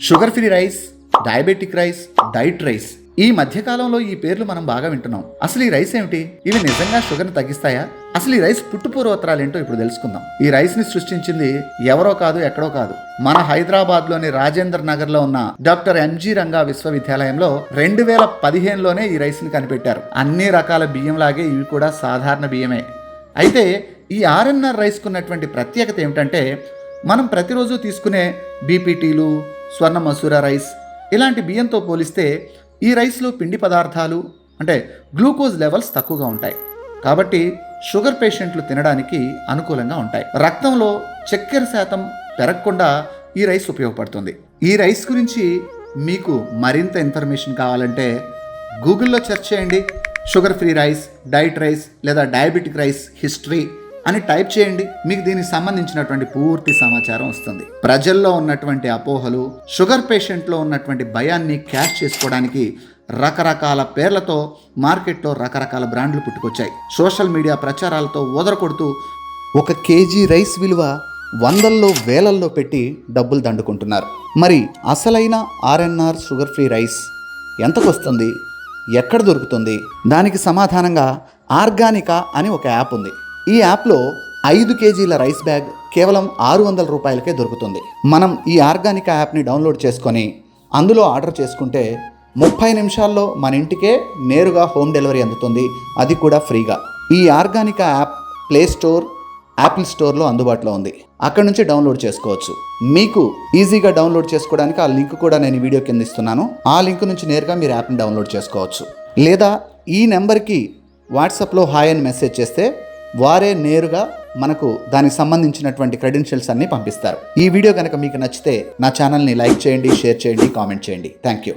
Sugar free rice, diabetic rice, diet rice. ఈ మధ్యకాలంలో ఈ పేర్లు మనం బాగా వింటున్నాం. అసలు ఈ రైస్ ఏమిటి? ఇవి నిజంగా షుగర్ని తగ్గిస్తాయా? అసలు ఈ రైస్ పుట్టుపూర్వోత్తరాలు ఏంటో ఇప్పుడు తెలుసుకుందాం. ఈ రైస్ ని సృష్టించింది ఎవరో కాదు, ఎక్కడో కాదు, మన హైదరాబాద్ లోని రాజేంద్ర నగర్ లో ఉన్న డాక్టర్ ఎంజీ రంగా విశ్వవిద్యాలయంలో 2015లోనే ఈ రైస్ ని కనిపెట్టారు. అన్ని రకాల బియ్యం లాగే ఇవి కూడా సాధారణ బియ్యమే. అయితే ఈ ఆర్ఎన్ఆర్ రైస్ కున్నటువంటి ప్రత్యేకత ఏమిటంటే, మనం ప్రతిరోజు తీసుకునే బీపీటీలు, స్వర్ణ మసూర రైస్ ఇలాంటి బియ్యంతో పోలిస్తే ఈ రైస్లో పిండి పదార్థాలు అంటే గ్లూకోజ్ లెవెల్స్ తక్కువగా ఉంటాయి. కాబట్టి షుగర్ పేషెంట్లు తినడానికి అనుకూలంగా ఉంటాయి. రక్తంలో చక్కెర శాతం పెరగకుండా ఈ రైస్ ఉపయోగపడుతుంది. ఈ రైస్ గురించి మీకు మరింత ఇన్ఫర్మేషన్ కావాలంటే గూగుల్లో సెర్చ్ చేయండి. Sugar free rice, diet rice లేదా డయాబెటిక్ రైస్ హిస్టరీ అని టైప్ చేయండి. మీకు దీనికి సంబంధించినటువంటి పూర్తి సమాచారం వస్తుంది. ప్రజల్లో ఉన్నటువంటి అపోహలు, షుగర్ పేషెంట్లో ఉన్నటువంటి భయాన్ని క్యాష్ చేసుకోవడానికి రకరకాల పేర్లతో మార్కెట్లో రకరకాల బ్రాండ్లు పుట్టుకొచ్చాయి. సోషల్ మీడియా ప్రచారాలతో ఓదరకొడుతూ 1 కేజీ రైస్ విలువ వందల్లో వేలల్లో పెట్టి డబ్బులు దండుకుంటున్నారు. మరి అసలైన ఆర్ఎన్ఆర్ షుగర్ ఫ్రీ రైస్ ఎంతకొస్తుంది, ఎక్కడ దొరుకుతుంది? దానికి సమాధానంగా ఆర్గానికా అని ఒక యాప్ ఉంది. ఈ యాప్లో 5 కేజీల రైస్ బ్యాగ్ కేవలం 600 రూపాయలకే దొరుకుతుంది. మనం ఈ ఆర్గానికా యాప్ని డౌన్లోడ్ చేసుకొని అందులో ఆర్డర్ చేసుకుంటే 30 నిమిషాల్లో మన ఇంటికే నేరుగా హోమ్ డెలివరీ అందుతుంది, అది కూడా ఫ్రీగా. ఈ Organica app play store, Apple స్టోర్లో అందుబాటులో ఉంది. అక్కడ నుంచి డౌన్లోడ్ చేసుకోవచ్చు. మీకు ఈజీగా డౌన్లోడ్ చేసుకోవడానికి ఆ లింక్ కూడా నేను ఈ వీడియో కింద ఇస్తున్నాను. ఆ లింక్ నుంచి నేరుగా మీరు యాప్ని డౌన్లోడ్ చేసుకోవచ్చు. లేదా ఈ నెంబర్కి వాట్సాప్లో హాయ్ అని మెసేజ్ చేస్తే వారే నేరుగా మనకు దానికి సంబంధించినటువంటి క్రెడెన్షియల్స్ అన్నీ పంపిస్తారు. ఈ వీడియో కనుక మీకు నచ్చితే నా ఛానల్ని లైక్ చేయండి, షేర్ చేయండి, కామెంట్ చేయండి. Thank you.